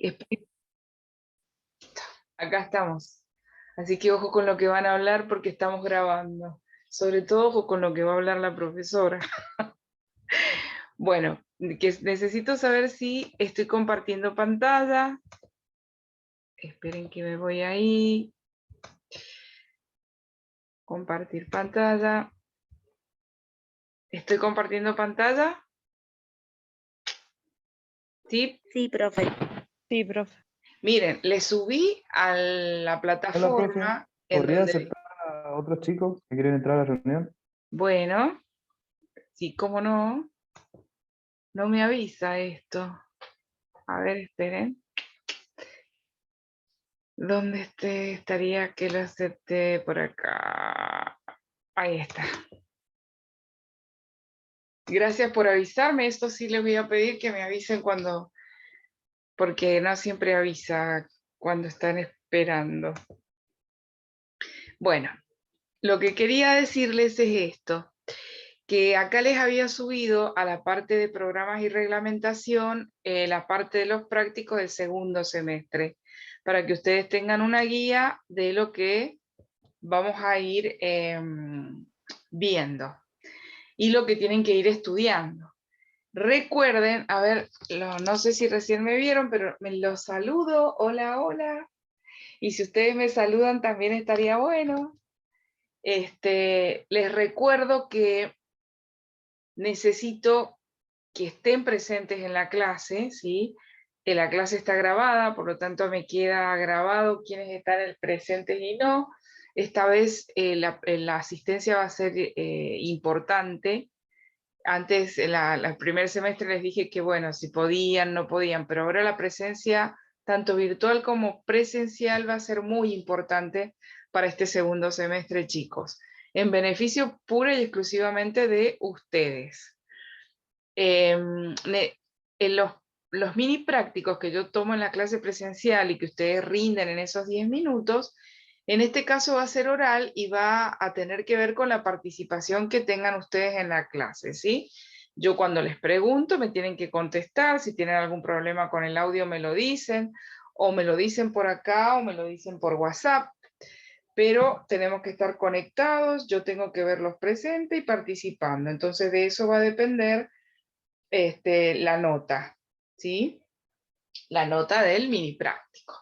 Espe- Acá estamos. Así que ojo con lo que van a hablar porque estamos grabando. Sobre todo ojo con lo que va a hablar la profesora. Bueno, que necesito saber si estoy compartiendo pantalla. Esperen que me voy ahí. Compartir pantalla. ¿Estoy compartiendo pantalla? ¿Sí? Sí, profe. Sí, profe. Miren, le subí a la Hola, profe. plataforma en ¿Podría donde... aceptar a otros chicos que quieren entrar a la reunión? Bueno, sí, cómo no. No me avisa esto. A ver, esperen. ¿Dónde estaría que lo acepte por acá? Ahí está. Gracias por avisarme. Esto sí les voy a pedir que me avisen cuando, porque no siempre avisa cuando están esperando. Bueno, lo que quería decirles es esto, que acá les había subido a la parte de programas y reglamentación, la parte de los prácticos del segundo semestre, para que ustedes tengan una guía de lo que vamos a ir viendo y lo que tienen que ir estudiando. Recuerden, a ver, no sé si recién me vieron, pero me los saludo, hola, hola. Y si ustedes me saludan también estaría bueno. Les recuerdo que necesito que estén presentes en la clase, ¿sí? La clase está grabada, por lo tanto me queda grabado quiénes están presentes y no. Esta vez la asistencia va a ser importante. Antes, el primer semestre les dije que, bueno, si podían, no podían, pero ahora la presencia, tanto virtual como presencial, va a ser muy importante para este segundo semestre, chicos, en beneficio pura y exclusivamente de ustedes. En los mini prácticos que yo tomo en la clase presencial y que ustedes rinden en esos 10 minutos, en este caso va a ser oral y va a tener que ver con la participación que tengan ustedes en la clase, ¿sí? Yo cuando les pregunto me tienen que contestar, si tienen algún problema con el audio me lo dicen, o me lo dicen por acá o me lo dicen por WhatsApp, pero tenemos que estar conectados, yo tengo que verlos presentes y participando, entonces de eso va a depender la nota, ¿sí? La nota del mini práctico.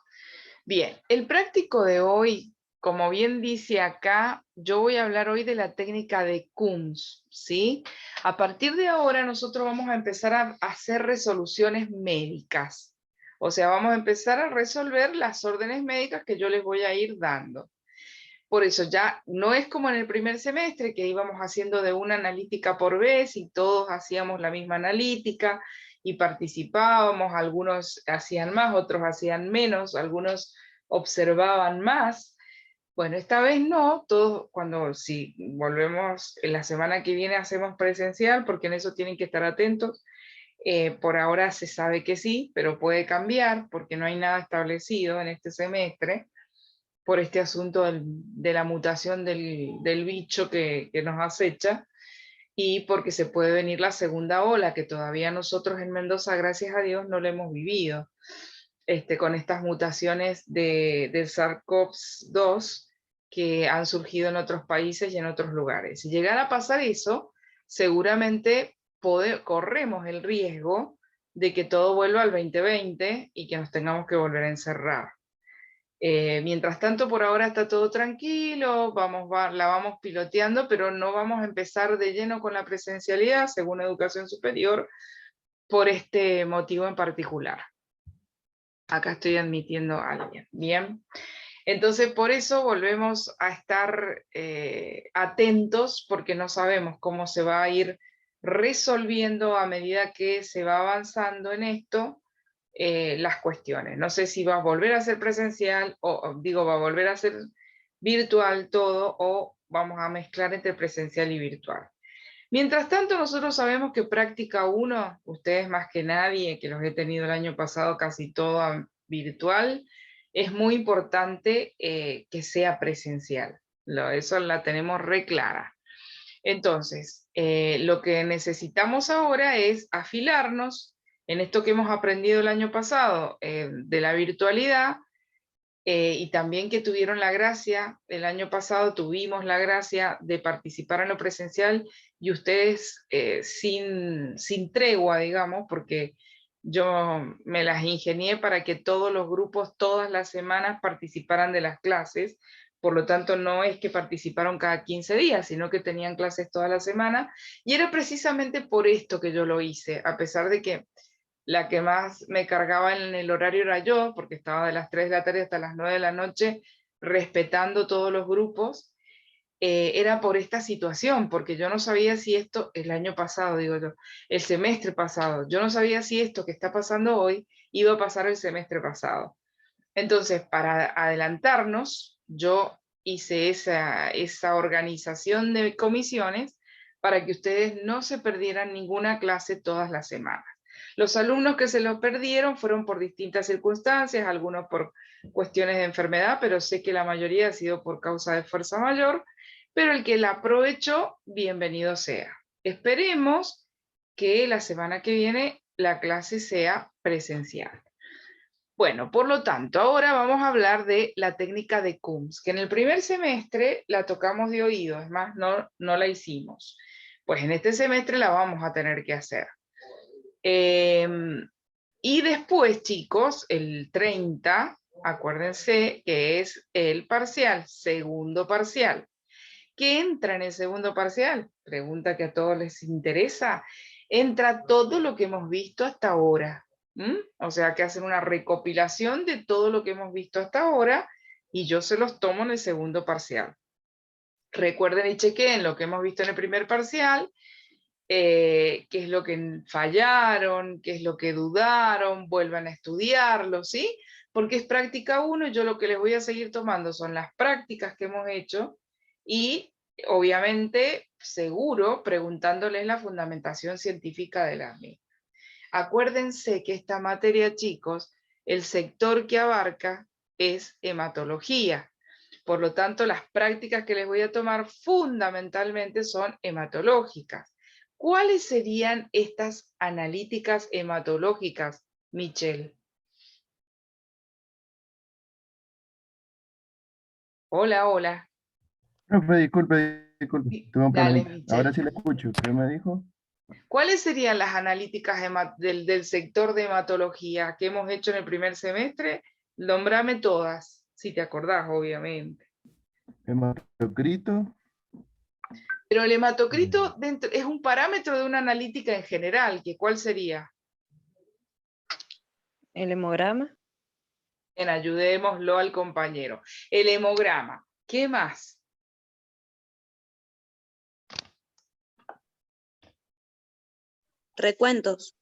Bien, el práctico de hoy, como bien dice acá, yo voy a hablar hoy de la técnica de Kunz, ¿sí? A partir de ahora nosotros vamos a empezar a hacer resoluciones médicas. O sea, vamos a empezar a resolver las órdenes médicas que yo les voy a ir dando. Por eso ya no es como en el primer semestre que íbamos haciendo de una analítica por vez y todos hacíamos la misma analítica y participábamos, algunos hacían más, otros hacían menos, algunos observaban más. Bueno, esta vez no, todos si volvemos en la semana que viene hacemos presencial, porque en eso tienen que estar atentos. Por ahora se sabe que sí, pero puede cambiar porque no hay nada establecido en este semestre por este asunto de la mutación del bicho que nos acecha y porque se puede venir la segunda ola que todavía nosotros en Mendoza, gracias a Dios, no la hemos vivido, con estas mutaciones del SARS-CoV-2 que han surgido en otros países y en otros lugares. Si llegara a pasar eso, seguramente corremos el riesgo de que todo vuelva al 2020 y que nos tengamos que volver a encerrar. Mientras tanto, por ahora está todo tranquilo, la vamos piloteando, pero no vamos a empezar de lleno con la presencialidad, según Educación Superior, por este motivo en particular. Acá estoy admitiendo a alguien. Bien. Entonces, por eso volvemos a estar atentos, porque no sabemos cómo se va a ir resolviendo a medida que se va avanzando en esto, las cuestiones. No sé si va a volver a ser presencial va a volver a ser virtual todo o vamos a mezclar entre presencial y virtual. Mientras tanto, nosotros sabemos que práctica 1, ustedes más que nadie, que los he tenido el año pasado casi todo virtual, es muy importante que sea presencial. Eso la tenemos re clara. Entonces, lo que necesitamos ahora es afilarnos en esto que hemos aprendido el año pasado de la virtualidad, y también que tuvieron la gracia, el año pasado tuvimos la gracia de participar en lo presencial y ustedes sin tregua, digamos, porque yo me las ingenié para que todos los grupos todas las semanas participaran de las clases, por lo tanto no es que participaron cada 15 días, sino que tenían clases toda la semana, y era precisamente por esto que yo lo hice, a pesar de que la que más me cargaba en el horario era yo, porque estaba de las 3 de la tarde hasta las 9 de la noche, respetando todos los grupos, era por esta situación, porque yo no sabía si esto, el año pasado, digo yo, el semestre pasado, yo no sabía si esto que está pasando hoy iba a pasar el semestre pasado. Entonces, para adelantarnos, yo hice esa organización de comisiones para que ustedes no se perdieran ninguna clase todas las semanas. Los alumnos que se lo perdieron fueron por distintas circunstancias, algunos por cuestiones de enfermedad, pero sé que la mayoría ha sido por causa de fuerza mayor, pero el que la aprovechó, bienvenido sea. Esperemos que la semana que viene la clase sea presencial. Bueno, por lo tanto, ahora vamos a hablar de la técnica de Coombs, que en el primer semestre la tocamos de oído, es más, no la hicimos. Pues en este semestre la vamos a tener que hacer. Y después, chicos, el 30, acuérdense que es el parcial, segundo parcial. ¿Qué entra en el segundo parcial? Pregunta que a todos les interesa. Entra todo lo que hemos visto hasta ahora. O sea, que hacen una recopilación de todo lo que hemos visto hasta ahora y yo se los tomo en el segundo parcial. Recuerden y chequen lo que hemos visto en el primer parcial, qué es lo que fallaron, qué es lo que dudaron, vuelvan a estudiarlo, ¿sí? Porque es práctica 1 y yo lo que les voy a seguir tomando son las prácticas que hemos hecho y obviamente, seguro, preguntándoles la fundamentación científica de las mismas. Acuérdense que esta materia, chicos, el sector que abarca es hematología. Por lo tanto, las prácticas que les voy a tomar fundamentalmente son hematológicas. ¿Cuáles serían estas analíticas hematológicas, Michelle? Hola, hola. Profe, disculpe, tuve un Dale, problemita. Ahora Michelle. sí le escucho. ¿Qué me dijo? ¿Cuáles serían las analíticas del sector de hematología que hemos hecho en el primer semestre? Nómbrame todas, si te acordás, obviamente. Hematocrito. Pero el hematocrito mm, es un parámetro de una analítica en general, que ¿cuál sería? El hemograma, Bien, ayudémoslo al compañero. El hemograma. ¿Qué más? recuentos,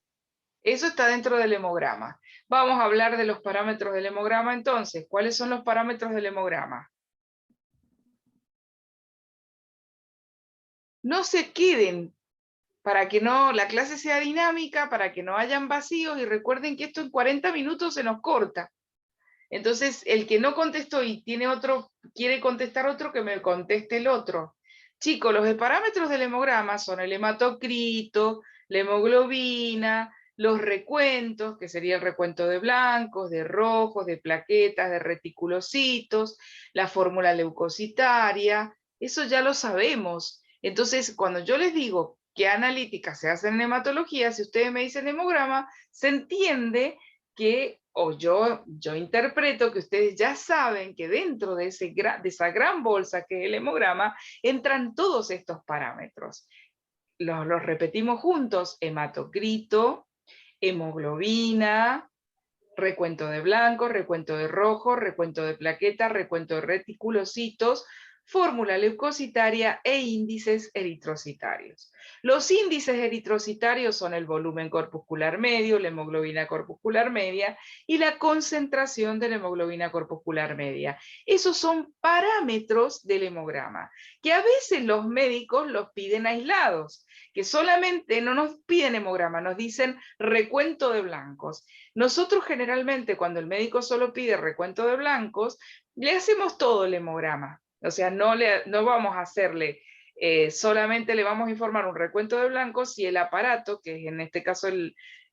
Eso está dentro del hemograma. Vamos a hablar de los parámetros del hemograma entonces. ¿Cuáles son los parámetros del hemograma? No se queden para que no la clase sea dinámica, para que no hayan vacíos y recuerden que esto en 40 minutos se nos corta. Entonces, el que no contestó y tiene otro, quiere contestar otro, que me conteste el otro. Chicos, los parámetros del hemograma son el hematocrito, la hemoglobina, los recuentos, que sería el recuento de blancos, de rojos, de plaquetas, de reticulocitos, la fórmula leucocitaria, eso ya lo sabemos. Entonces, cuando yo les digo qué analíticas se hacen en hematología, si ustedes me dicen hemograma, se entiende que, o yo interpreto que ustedes ya saben que dentro de esa gran bolsa que es el hemograma, entran todos estos parámetros. Los repetimos juntos: hematocrito, hemoglobina, recuento de blanco, recuento de rojo, recuento de plaquetas, recuento de reticulocitos, fórmula leucocitaria e índices eritrocitarios. Los índices eritrocitarios son el volumen corpuscular medio, la hemoglobina corpuscular media y la concentración de la hemoglobina corpuscular media. Esos son parámetros del hemograma, que a veces los médicos los piden aislados, que solamente no nos piden hemograma, nos dicen recuento de blancos. Nosotros generalmente cuando el médico solo pide recuento de blancos, le hacemos todo el hemograma. O sea, no vamos a hacerle, solamente le vamos a informar un recuento de blancos si el aparato, que es en este caso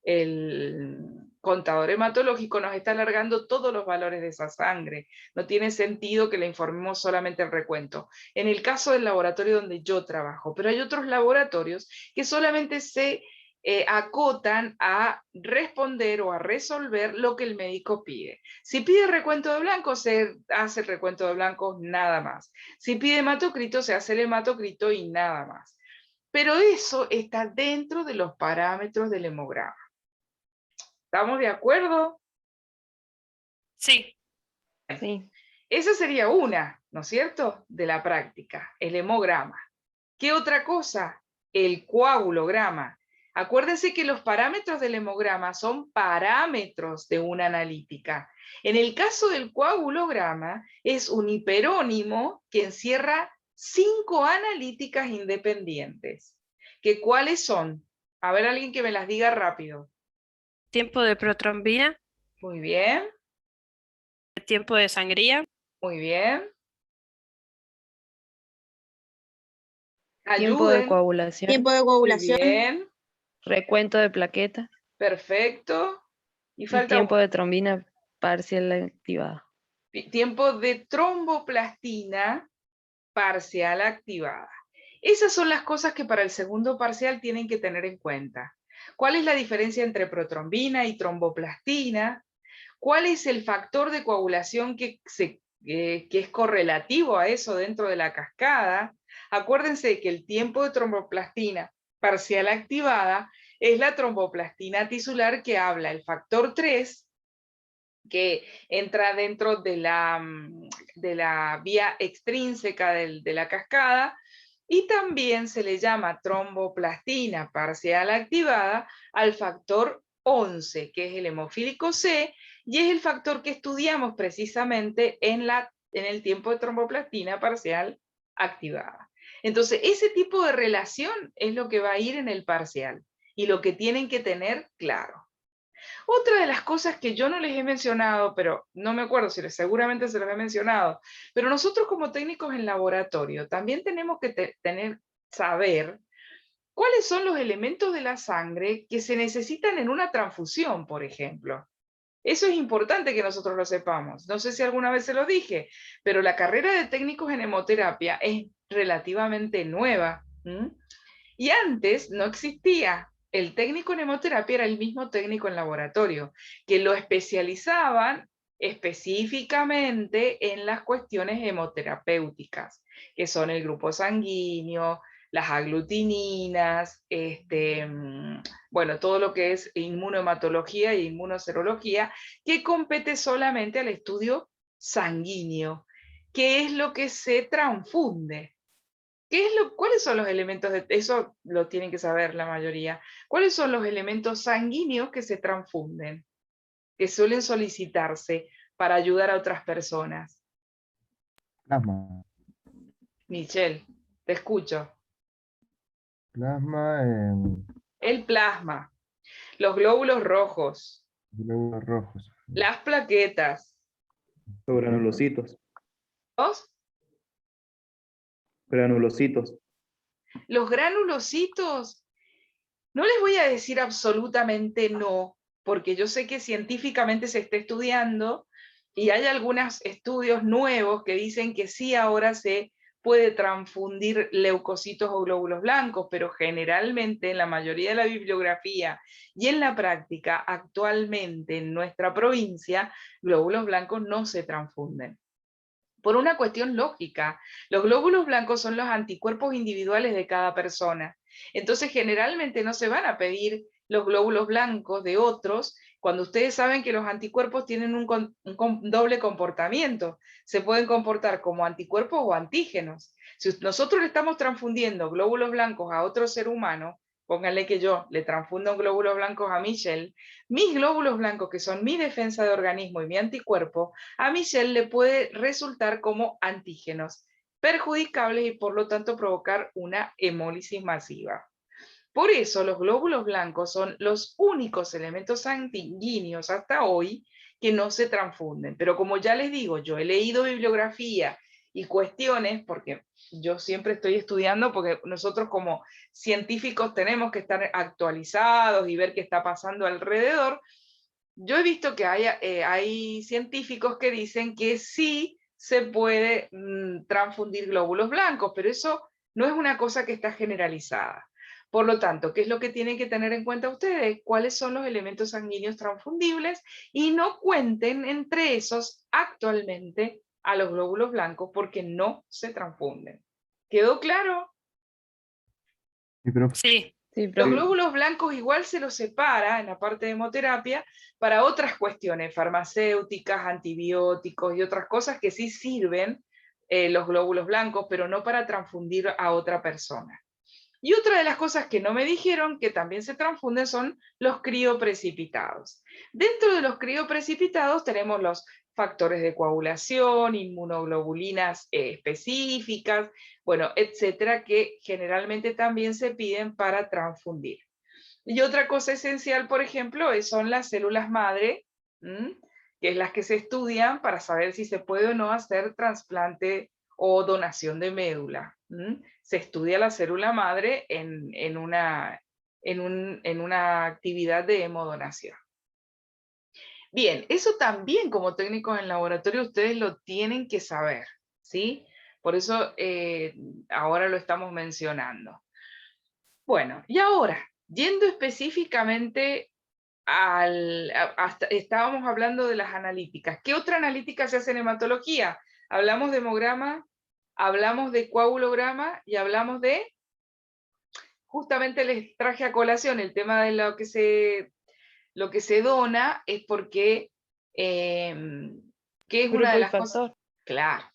el contador hematológico nos está alargando todos los valores de esa sangre. No tiene sentido que le informemos solamente el recuento. En el caso del laboratorio donde yo trabajo, pero hay otros laboratorios que solamente se acotan a responder o a resolver lo que el médico pide. Si pide recuento de blancos, se hace el recuento de blancos, nada más. Si pide hematocrito, se hace el hematocrito y nada más. Pero eso está dentro de los parámetros del hemograma. ¿Estamos de acuerdo? Sí. Sí. Esa sería una, ¿no es cierto?, de la práctica, el hemograma. ¿Qué otra cosa? El coagulograma. Acuérdense que los parámetros del hemograma son parámetros de una analítica. En el caso del coagulograma, es un hiperónimo que encierra 5 analíticas independientes. ¿Cuáles son? A ver, alguien que me las diga rápido. Tiempo de protrombina, Muy bien, tiempo de sangría, muy bien. Tiempo de Ayuden. coagulación. Tiempo de Muy coagulación. bien, Recuento de plaquetas. perfecto. Y Y falta tiempo de trombina parcial activada. tiempo de tromboplastina parcial activada. Esas son las cosas que para el segundo parcial tienen que tener en cuenta. ¿Cuál es la diferencia entre protrombina y tromboplastina? ¿Cuál es el factor de coagulación que es correlativo a eso dentro de la cascada? Acuérdense que el tiempo de tromboplastina parcial activada es la tromboplastina tisular que habla el factor 3, que entra dentro de la vía extrínseca de la cascada, y también se le llama tromboplastina parcial activada al factor 11, que es el hemofílico C, y es el factor que estudiamos precisamente en el tiempo de tromboplastina parcial activada. Entonces, ese tipo de relación es lo que va a ir en el parcial, y lo que tienen que tener claro. Otra de las cosas que yo no les he mencionado, pero no me acuerdo si seguramente se los he mencionado, pero nosotros como técnicos en laboratorio también tenemos que saber cuáles son los elementos de la sangre que se necesitan en una transfusión, por ejemplo. Eso es importante que nosotros lo sepamos. No sé si alguna vez se lo dije, pero la carrera de técnicos en hemoterapia es relativamente nueva. Y antes no existía. El técnico en hemoterapia era el mismo técnico en laboratorio, que lo especializaban específicamente en las cuestiones hemoterapéuticas, que son el grupo sanguíneo, las aglutininas, bueno, todo lo que es inmunohematología e inmunoserología, que compete solamente al estudio sanguíneo, que es lo que se transfunde. ¿Cuáles son los elementos eso lo tienen que saber la mayoría? ¿Cuáles son los elementos sanguíneos que se transfunden, que suelen solicitarse para ayudar a otras personas? Plasma. Michelle, te escucho. Plasma, El plasma, los glóbulos rojos, glóbulos rojos. las plaquetas, Los granulocitos. ¿los? Granulocitos. Los granulocitos. No les voy a decir absolutamente no, porque yo sé que científicamente se está estudiando y hay algunos estudios nuevos que dicen que sí ahora se puede transfundir leucocitos o glóbulos blancos, pero generalmente en la mayoría de la bibliografía y en la práctica actualmente en nuestra provincia, glóbulos blancos no se transfunden. Por una cuestión lógica, los glóbulos blancos son los anticuerpos individuales de cada persona. Entonces, generalmente no se van a pedir los glóbulos blancos de otros cuando ustedes saben que los anticuerpos tienen un doble comportamiento. Se pueden comportar como anticuerpos o antígenos. Si nosotros le estamos transfundiendo glóbulos blancos a otro ser humano, pónganle que yo le transfundo glóbulos blancos a Michelle, mis glóbulos blancos, que son mi defensa de organismo y mi anticuerpo, a Michelle le puede resultar como antígenos perjudicables y por lo tanto provocar una hemólisis masiva. Por eso los glóbulos blancos son los únicos elementos sanguíneos hasta hoy que no se transfunden. Pero como ya les digo, yo he leído bibliografía y cuestiones, porque yo siempre estoy estudiando, porque nosotros como científicos tenemos que estar actualizados y ver qué está pasando alrededor. Yo he visto que hay científicos que dicen que sí se puede transfundir glóbulos blancos, pero eso no es una cosa que está generalizada. Por lo tanto, ¿qué es lo que tienen que tener en cuenta ustedes? ¿Cuáles son los elementos sanguíneos transfundibles? Y no cuenten entre esos actualmente a los glóbulos blancos porque no se transfunden. ¿Quedó claro? Sí, profe. Sí, Sí, Los profe. glóbulos blancos igual se los separa en la parte de hemoterapia para otras cuestiones, farmacéuticas, antibióticos y otras cosas que sí sirven los glóbulos blancos, pero no para transfundir a otra persona. Y otra de las cosas que no me dijeron, que también se transfunden, son los crioprecipitados. Dentro de los crioprecipitados tenemos los factores de coagulación, inmunoglobulinas específicas, bueno, etcétera, que generalmente también se piden para transfundir. Y otra cosa esencial, por ejemplo, son las células madre, que es las que se estudian para saber si se puede o no hacer trasplante o donación de médula. Se estudia la célula madre en una actividad de hemodonación. Bien, eso también como técnicos en laboratorio ustedes lo tienen que saber, ¿sí? Por eso ahora lo estamos mencionando. Bueno, y ahora, yendo específicamente estábamos hablando de las analíticas. ¿Qué otra analítica se hace en hematología? Hablamos de hemograma, hablamos de coagulograma y hablamos de, justamente les traje a colación el tema de lo que se dona, es porque, ¿qué es una Grupo de y las cosas? factor.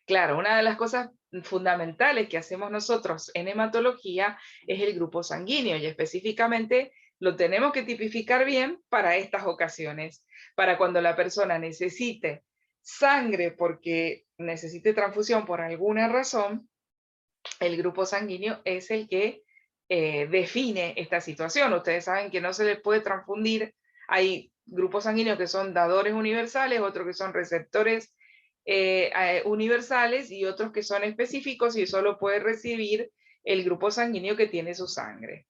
Claro, una de las cosas fundamentales que hacemos nosotros en hematología es el grupo sanguíneo, y específicamente lo tenemos que tipificar bien para estas ocasiones, para cuando la persona necesite sangre porque necesite transfusión por alguna razón, el grupo sanguíneo es el que define esta situación. Ustedes saben que no se les puede transfundir, hay grupos sanguíneos que son dadores universales, otros que son receptores universales y otros que son específicos y solo puede recibir el grupo sanguíneo que tiene su sangre.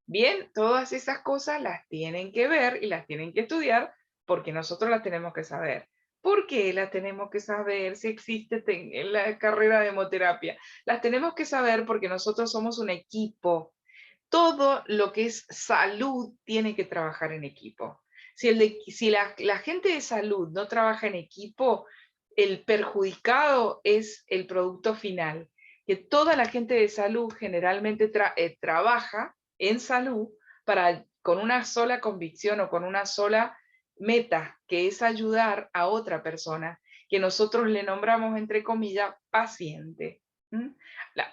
Bien, todas esas cosas las tienen que ver y las tienen que estudiar porque nosotros las tenemos que saber. ¿Por qué las tenemos que saber si existe en la carrera de hemoterapia? Las tenemos que saber porque nosotros somos un equipo. Todo lo que es salud tiene que trabajar en equipo. Si la gente de salud no trabaja en equipo, el perjudicado es el producto final. Que toda la gente de salud generalmente trabaja en salud con una sola convicción o con una sola meta, que es ayudar a otra persona, que nosotros le nombramos, entre comillas, paciente.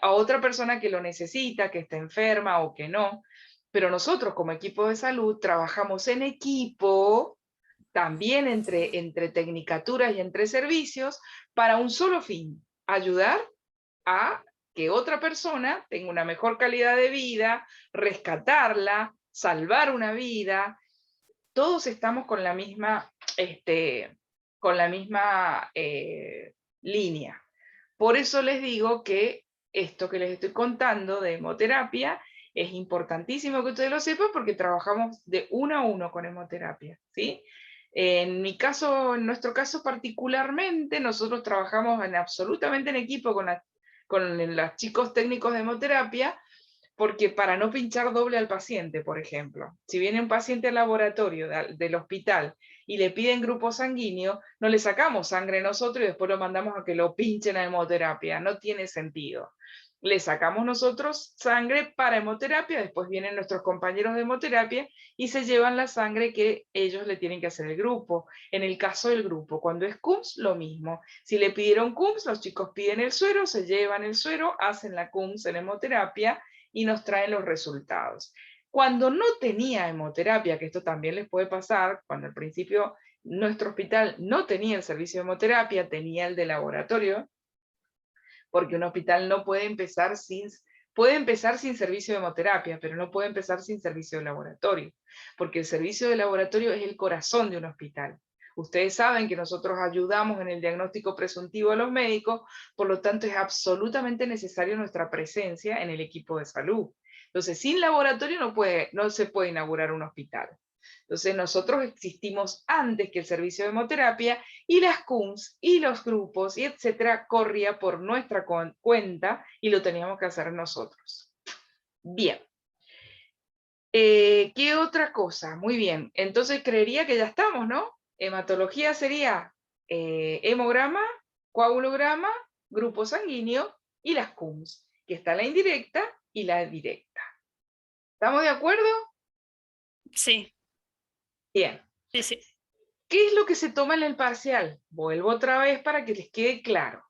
A otra persona que lo necesita, que está enferma o que no, pero nosotros como equipo de salud trabajamos en equipo, también entre tecnicaturas y entre servicios, para un solo fin: ayudar a que otra persona tenga una mejor calidad de vida, rescatarla, salvar una vida. Todos estamos con la misma, línea. Por eso les digo que esto que les estoy contando de hemoterapia es importantísimo que ustedes lo sepan porque trabajamos de uno a uno con hemoterapia, ¿sí? En nuestro caso particularmente, nosotros trabajamos absolutamente en equipo con los chicos técnicos de hemoterapia, porque para no pinchar doble al paciente, por ejemplo. Si viene un paciente al laboratorio del hospital y le piden grupo sanguíneo, no le sacamos sangre nosotros y después lo mandamos a que lo pinchen a hemoterapia. No tiene sentido. Le sacamos nosotros sangre para hemoterapia, después vienen nuestros compañeros de hemoterapia y se llevan la sangre que ellos le tienen que hacer el grupo. En el caso del grupo, cuando es CUMS, lo mismo. Si le pidieron CUMS, los chicos piden el suero, se llevan el suero, hacen la CUMS en hemoterapia y nos traen los resultados. Cuando no tenía hemoterapia, que esto también les puede pasar, cuando al principio nuestro hospital no tenía el servicio de hemoterapia, tenía el de laboratorio, porque un hospital no puede empezar sin servicio de hemoterapia, pero no puede empezar sin servicio de laboratorio, porque el servicio de laboratorio es el corazón de un hospital. Ustedes saben que nosotros ayudamos en el diagnóstico presuntivo a los médicos, por lo tanto es absolutamente necesaria nuestra presencia en el equipo de salud. Entonces, sin laboratorio no se puede inaugurar un hospital. Entonces, nosotros existimos antes que el servicio de hemoterapia y las CUMS y los grupos y etcétera corría por nuestra cuenta y lo teníamos que hacer nosotros. Bien. ¿Qué otra cosa? Muy bien. Entonces, creería que ya estamos, ¿no? Hematología sería hemograma, coagulograma, grupo sanguíneo y las CUMS, que está la indirecta y la directa. ¿Estamos de acuerdo? Sí, Bien. sí, sí. ¿Qué es lo que se toma en el parcial? Vuelvo otra vez para que les quede claro.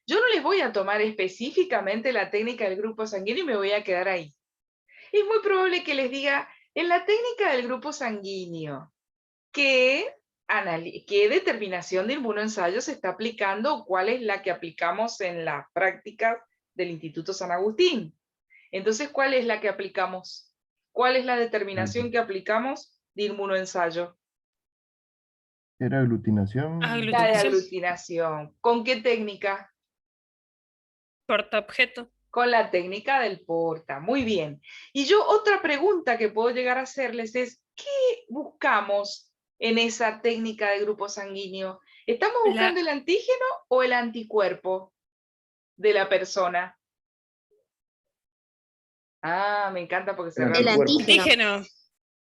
Yo no les voy a tomar específicamente la técnica del grupo sanguíneo y me voy a quedar ahí. Es muy probable que les diga, en la técnica del grupo sanguíneo, ¿qué determinación de inmunoensayo se está aplicando o cuál es la que aplicamos en las prácticas del Instituto San Agustín? Entonces, ¿cuál es la que aplicamos? ¿Cuál es la determinación que aplicamos de inmunoensayo? Era aglutinación. La de Aglutinación. aglutinación. ¿Con qué técnica? Portaobjeto. Con la técnica del porta. Muy bien. Y yo otra pregunta que puedo llegar a hacerles es, ¿qué buscamos en esa técnica de grupo sanguíneo? ¿Estamos buscando el antígeno o el anticuerpo de la persona? Ah, me encanta porque se El realza. Antígeno.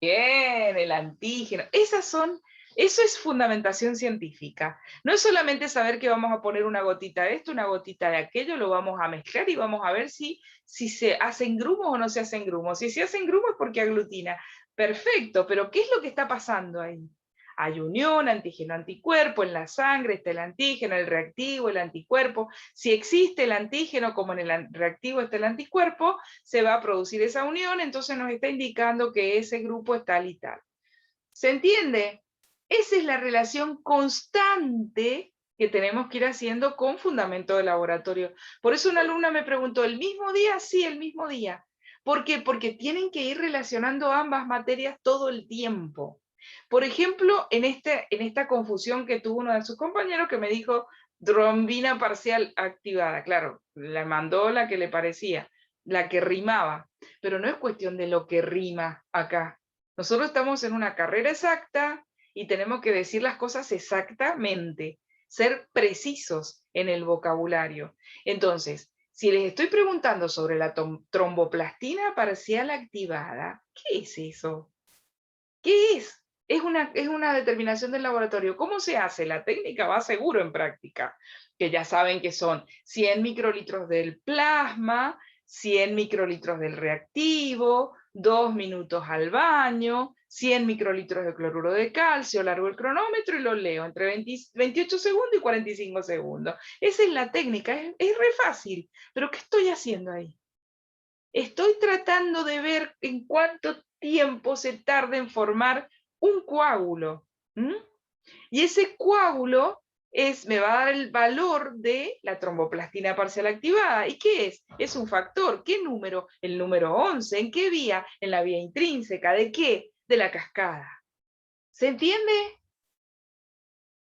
Bien, el antígeno. Eso es fundamentación científica. No es solamente saber que vamos a poner una gotita de esto, una gotita de aquello, lo vamos a mezclar y vamos a ver si se hacen grumos o no se hacen grumos. Si se hacen grumos es porque aglutina. Perfecto, pero ¿qué es lo que está pasando ahí? Hay unión, antígeno-anticuerpo, en la sangre está el antígeno, el reactivo, el anticuerpo. Si existe el antígeno, como en el reactivo está el anticuerpo, se va a producir esa unión, entonces nos está indicando que ese grupo es tal y tal. ¿Se entiende? Esa es la relación constante que tenemos que ir haciendo con fundamento de laboratorio. Por eso una alumna me preguntó, ¿el mismo día? Sí, el mismo día. ¿Por qué? Porque tienen que ir relacionando ambas materias todo el tiempo. Por ejemplo, en esta confusión que tuvo uno de sus compañeros que me dijo trombina parcial activada. Claro, le mandó la que le parecía, la que rimaba. Pero no es cuestión de lo que rima acá. Nosotros estamos en una carrera exacta y tenemos que decir las cosas exactamente, ser precisos en el vocabulario. Entonces, si les estoy preguntando sobre la tromboplastina parcial activada, ¿qué es eso? ¿Qué es? Es una determinación del laboratorio. ¿Cómo se hace? La técnica va seguro en práctica, que ya saben que son 100 microlitros del plasma, 100 microlitros del reactivo, 2 minutos al baño, 100 microlitros de cloruro de calcio, largo el cronómetro y lo leo entre 28 segundos y 45 segundos. Esa es la técnica, es re fácil, pero ¿qué estoy haciendo ahí? Estoy tratando de ver en cuánto tiempo se tarda en formar un coágulo. Y ese coágulo me va a dar el valor de la tromboplastina parcial activada. ¿Y qué es? Es un factor. ¿Qué número? El número 11. ¿En qué vía? En la vía intrínseca. ¿De qué? De la cascada. ¿Se entiende?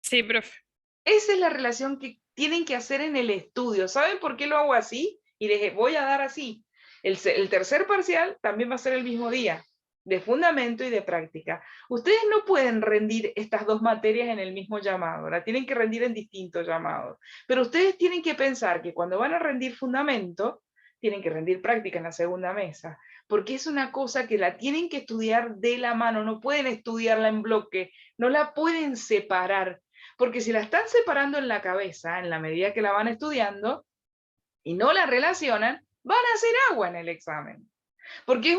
Sí, profe. Esa es la relación que tienen que hacer en el estudio. ¿Saben por qué lo hago así? Y les voy a dar así. El tercer parcial también va a ser el mismo día, de fundamento y de práctica. Ustedes no pueden rendir estas dos materias en el mismo llamado, la tienen que rendir en distintos llamados. Pero ustedes tienen que pensar que cuando van a rendir fundamento, tienen que rendir práctica en la segunda mesa, porque es una cosa que la tienen que estudiar de la mano, no pueden estudiarla en bloque, no la pueden separar, porque si la están separando en la cabeza, en la medida que la van estudiando, y no la relacionan, van a hacer agua en el examen. Porque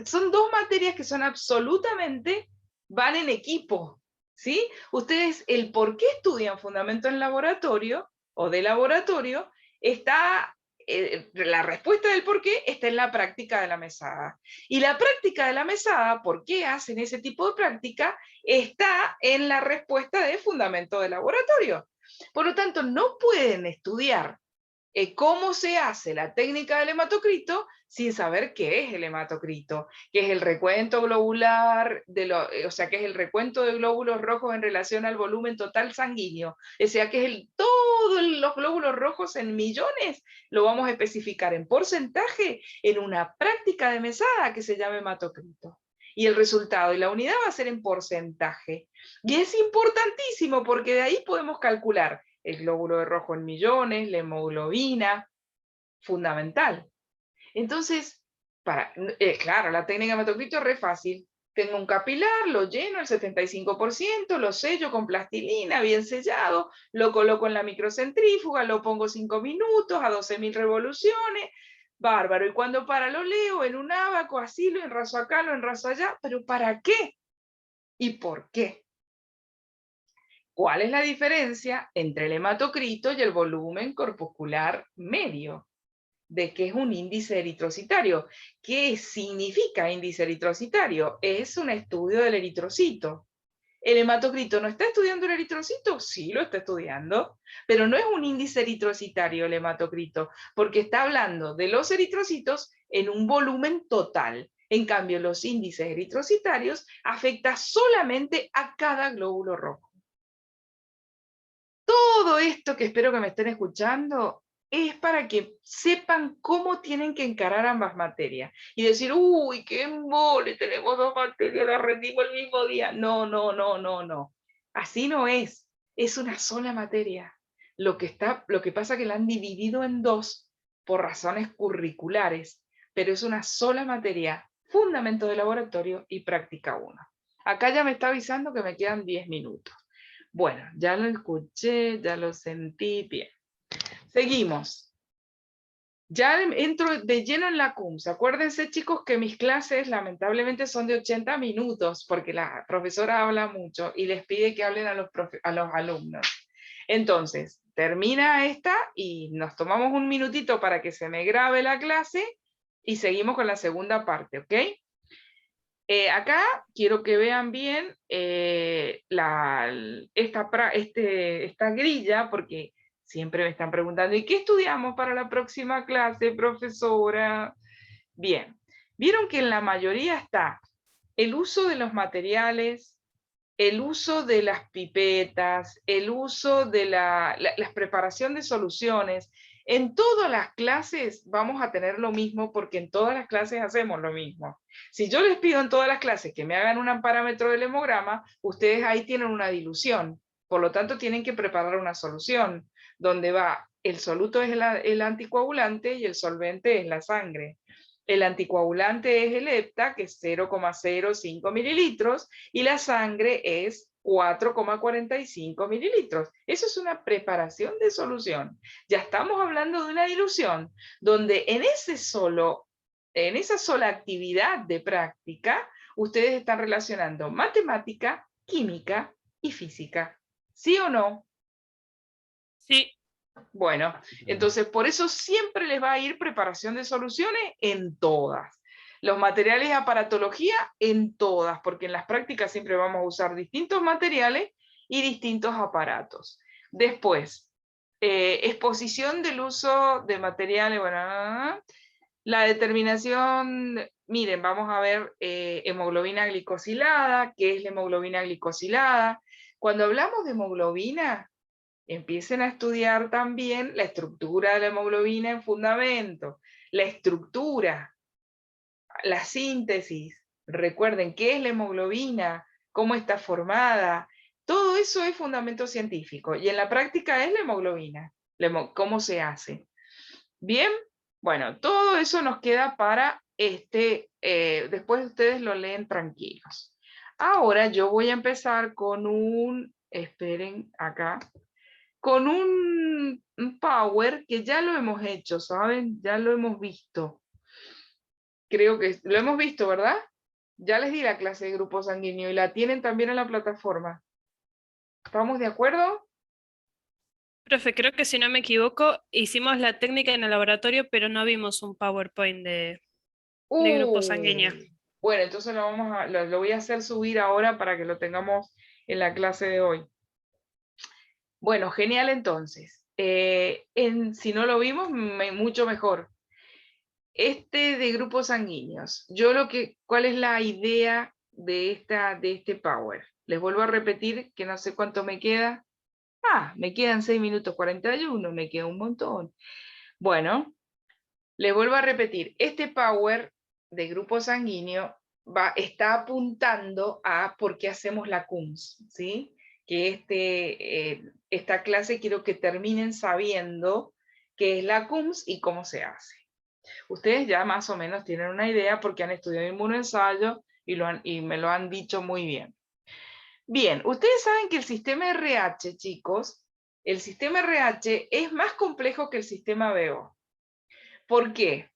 son dos materias que son absolutamente, van en equipo, ¿sí? Ustedes, el por qué estudian fundamento en laboratorio, o de laboratorio, la respuesta del por qué está en la práctica de la mesada. Y la práctica de la mesada, ¿por qué hacen ese tipo de práctica? Está en la respuesta de fundamento de laboratorio. Por lo tanto, no pueden estudiar cómo se hace la técnica del hematocrito sin saber qué es el hematocrito, que es el recuento globular, o sea, que es el recuento de glóbulos rojos en relación al volumen total sanguíneo, o sea, que es todos los glóbulos rojos en millones, lo vamos a especificar en porcentaje en una práctica de mesada que se llama hematocrito. Y el resultado y la unidad va a ser en porcentaje. Y es importantísimo porque de ahí podemos calcular el glóbulo de rojo en millones, la hemoglobina, fundamental. Entonces, claro, la técnica hematocrito es re fácil. Tengo un capilar, lo lleno el 75%, lo sello con plastilina, bien sellado, lo coloco en la microcentrífuga, lo pongo 5 minutos a 12.000 revoluciones, bárbaro. Y cuando para lo leo en un ábaco, así lo enraso acá, lo enraso allá, pero ¿para qué? ¿Y por qué? ¿Cuál es la diferencia entre el hematocrito y el volumen corpuscular medio? ¿De qué es un índice eritrocitario? ¿Qué significa índice eritrocitario? Es un estudio del eritrocito. ¿El hematocrito no está estudiando el eritrocito? Sí, lo está estudiando, pero no es un índice eritrocitario el hematocrito, porque está hablando de los eritrocitos en un volumen total. En cambio, los índices eritrocitarios afectan solamente a cada glóbulo rojo. Todo esto que espero que me estén escuchando es para que sepan cómo tienen que encarar ambas materias. Y decir, uy, qué embole, tenemos 2 materias, las rendimos el mismo día. No, no, no, no, no. Así no es. Es una sola materia. Lo que pasa es que la han dividido en 2 por razones curriculares, pero es una sola materia, fundamento de laboratorio y práctica 1. Acá ya me está avisando que me quedan 10 minutos. Bueno, ya lo escuché, ya lo sentí, bien. Seguimos. Ya entro de lleno en la CUMS. Acuérdense, chicos, que mis clases lamentablemente son de 80 minutos, porque la profesora habla mucho y les pide que hablen a los alumnos. Entonces, termina esta y nos tomamos un minutito para que se me grabe la clase y seguimos con la segunda parte, ¿ok? Acá quiero que vean bien esta grilla, porque siempre me están preguntando, ¿y qué estudiamos para la próxima clase, profesora? Bien, vieron que en la mayoría está el uso de los materiales, el uso de las pipetas, el uso de la preparación de soluciones. En todas las clases vamos a tener lo mismo porque en todas las clases hacemos lo mismo. Si yo les pido en todas las clases que me hagan un parámetro del hemograma, ustedes ahí tienen una dilución. Por lo tanto, tienen que preparar una solución donde va el soluto es el anticoagulante y el solvente es la sangre. El anticoagulante es el hepta, que es 0,05 mililitros, y la sangre es 4,45 mililitros. Eso es una preparación de solución. Ya estamos hablando de una dilución, donde en esa sola actividad de práctica, ustedes están relacionando matemática, química y física. ¿Sí o no? Sí. Bueno, entonces por eso siempre les va a ir preparación de soluciones en todas. Los materiales de aparatología en todas, porque en las prácticas siempre vamos a usar distintos materiales y distintos aparatos. Después, exposición del uso de materiales, bueno, la determinación, miren, vamos a ver hemoglobina glicosilada, ¿qué es la hemoglobina glicosilada? Cuando hablamos de hemoglobina, empiecen a estudiar también la estructura de la hemoglobina en fundamento, la estructura, la síntesis. Recuerden qué es la hemoglobina, cómo está formada. Todo eso es fundamento científico. Y en la práctica es la hemoglobina, cómo se hace. Bien, bueno, todo eso nos queda para después ustedes lo leen tranquilos. Ahora yo voy a empezar con esperen acá, con un power que ya lo hemos hecho, ¿saben? Ya lo hemos visto. Creo que lo hemos visto, ¿verdad? Ya les di la clase de grupo sanguíneo y la tienen también en la plataforma. ¿Estamos de acuerdo? Profe, creo que si no me equivoco, hicimos la técnica en el laboratorio, pero no vimos un PowerPoint de grupo sanguíneo. Bueno, entonces lo voy a hacer subir ahora para que lo tengamos en la clase de hoy. Bueno, genial entonces. Si no lo vimos, mucho mejor. Este de grupos sanguíneos. ¿Cuál es la idea de este Power? Les vuelvo a repetir que no sé cuánto me queda. Me quedan 6 minutos 41, me queda un montón. Bueno, les vuelvo a repetir, este Power de grupo sanguíneo está apuntando a por qué hacemos la CUMS, ¿sí? Que esta clase quiero que terminen sabiendo qué es la CUMS y cómo se hace. Ustedes ya más o menos tienen una idea porque han estudiado inmunoensayo y me lo han dicho muy bien. Bien, ustedes saben que el sistema RH, chicos, el sistema RH es más complejo que el sistema BO. ¿Por qué?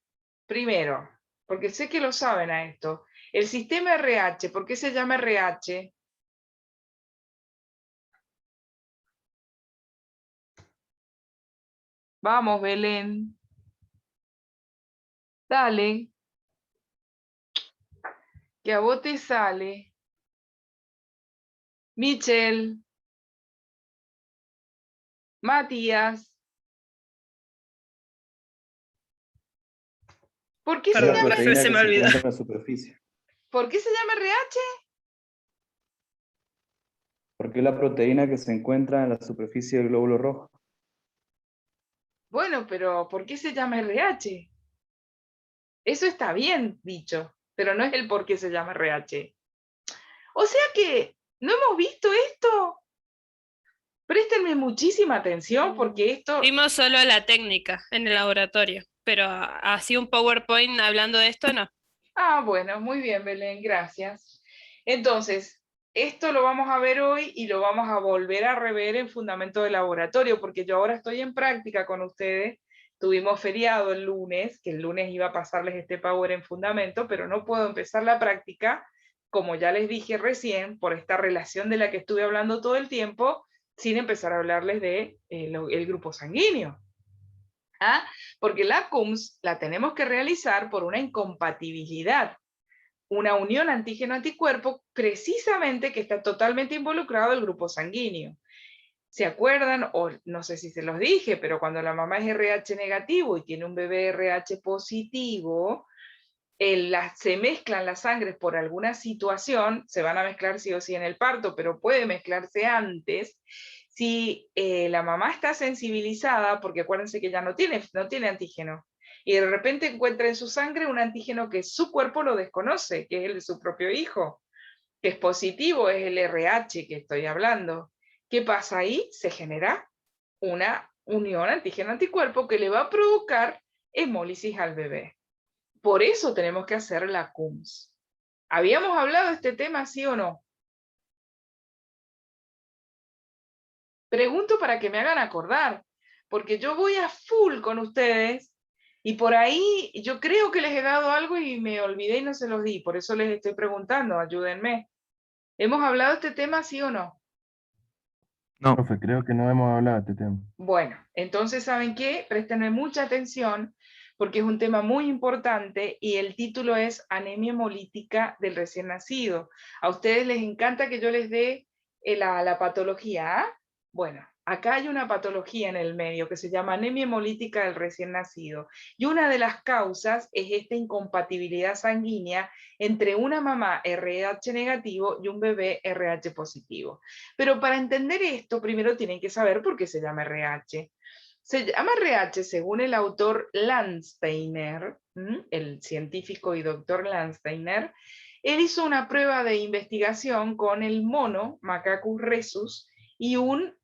Primero, porque sé que lo saben a esto. El sistema RH, ¿por qué se llama RH? Vamos, Belén. Dale. Que a vos te sale. Michelle. Matías. ¿Por qué se Perdón, llama, profe, se me olvidó. encuentra en la superficie. ¿por qué se llama RH? Porque es la proteína que se encuentra en la superficie del glóbulo rojo. Bueno, pero ¿por qué se llama RH? Eso está bien dicho, pero no es el por qué se llama RH. O sea que, ¿no hemos visto esto? Préstenme muchísima atención porque esto... Vimos solo la técnica en el laboratorio, pero así un PowerPoint hablando de esto, no. Bueno, muy bien, Belén, gracias. Entonces, esto lo vamos a ver hoy y lo vamos a volver a rever en fundamento de laboratorio, porque yo ahora estoy en práctica con ustedes. Tuvimos feriado el lunes, que el lunes iba a pasarles este Power en fundamento, pero no puedo empezar la práctica, como ya les dije recién, por esta relación de la que estuve hablando todo el tiempo, sin empezar a hablarles de el grupo sanguíneo. Porque la CUMS la tenemos que realizar por una incompatibilidad, una unión antígeno-anticuerpo precisamente que está totalmente involucrado el grupo sanguíneo. ¿Se acuerdan? O no sé si se los dije, pero cuando la mamá es RH negativo y tiene un bebé RH positivo, se mezclan las sangres por alguna situación, se van a mezclar sí o sí en el parto, pero puede mezclarse antes. Si la mamá está sensibilizada, porque acuérdense que ya no tiene antígeno, y de repente encuentra en su sangre un antígeno que su cuerpo lo desconoce, que es el de su propio hijo, que es positivo, es el RH que estoy hablando. ¿Qué pasa ahí? Se genera una unión antígeno-anticuerpo que le va a provocar hemólisis al bebé. Por eso tenemos que hacer la CUMS. ¿Habíamos hablado de este tema, sí o no? Pregunto para que me hagan acordar, porque yo voy a full con ustedes y por ahí yo creo que les he dado algo y me olvidé y no se los di, por eso les estoy preguntando, ayúdenme. ¿Hemos hablado de este tema, sí o no? No. Profe, creo que no hemos hablado de este tema. Bueno, entonces, ¿saben qué? Préstenme mucha atención porque es un tema muy importante y el título es Anemia hemolítica del recién nacido. ¿A ustedes les encanta que yo les dé la patología? Bueno, acá hay una patología en el medio que se llama anemia hemolítica del recién nacido. Y una de las causas es esta incompatibilidad sanguínea entre una mamá RH negativo y un bebé RH positivo. Pero para entender esto, primero tienen que saber por qué se llama RH. Se llama RH según el autor Landsteiner, el científico y doctor Landsteiner. Él hizo una prueba de investigación con el mono Macacus rhesus y un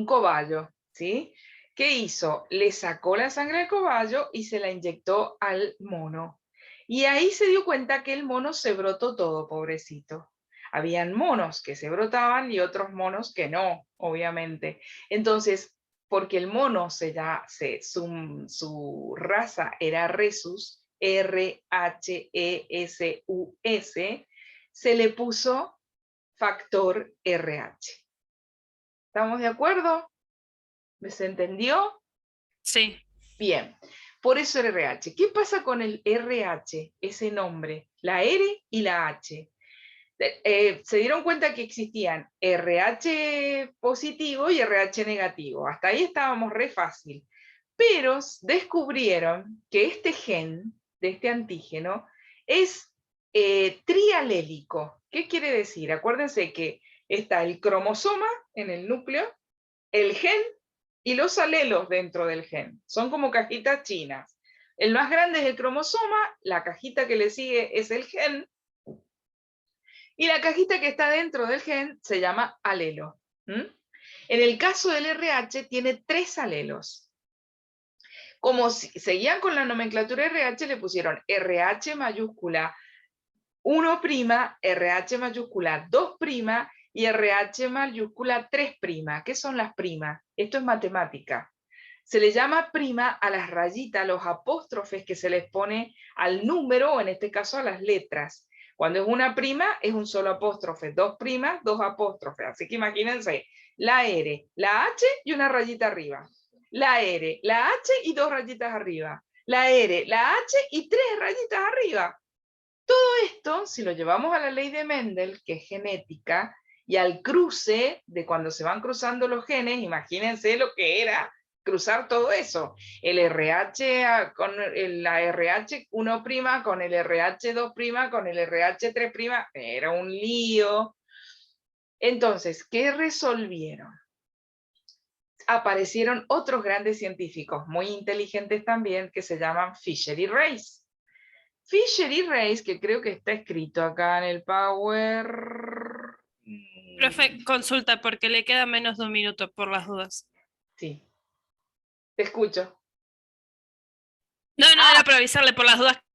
cobayo, ¿sí? ¿Qué hizo? Le sacó la sangre del cobayo y se la inyectó al mono. Y ahí se dio cuenta que el mono se brotó todo, pobrecito. Habían monos que se brotaban y otros monos que no, obviamente. Entonces, porque el mono su raza era Rhesus, R-H-E-S-U-S, se le puso factor RH. ¿Estamos de acuerdo? ¿Se entendió? Sí. Bien. Por eso el RH. ¿Qué pasa con el RH? Ese nombre, la R y la H. Se dieron cuenta que existían RH positivo y RH negativo. Hasta ahí estábamos re fácil. Pero descubrieron que este gen de este antígeno es trialélico. ¿Qué quiere decir? Acuérdense que está el cromosoma en el núcleo, el gen y los alelos dentro del gen. Son como cajitas chinas. El más grande es el cromosoma, la cajita que le sigue es el gen, y la cajita que está dentro del gen se llama alelo. En el caso del RH tiene 3 alelos. Como seguían con la nomenclatura RH, le pusieron RH mayúscula 1', RH mayúscula 2', y RH mayúscula 3'. ¿Qué son las primas? Esto es matemática. Se le llama prima a las rayitas, los apóstrofes que se les pone al número, o en este caso a las letras. Cuando es una prima, es un solo apóstrofe. 2', 2 apóstrofes. Así que imagínense, la R, la H y una rayita arriba. La R, la H y 2 rayitas arriba. La R, la H y 3 rayitas arriba. Todo esto, si lo llevamos a la ley de Mendel, que es genética, y al cruce de cuando se van cruzando los genes, imagínense lo que era cruzar todo eso. El RH con la RH1' con el RH2', con el RH3', era un lío. Entonces, ¿qué resolvieron? Aparecieron otros grandes científicos, muy inteligentes también, que se llaman Fisher y Rice. Fisher y Rice, que creo que está escrito acá en el Power. Profe, consulta, porque le queda menos de un minuto por las dudas. Sí. Te escucho. No, era para avisarle por las dudas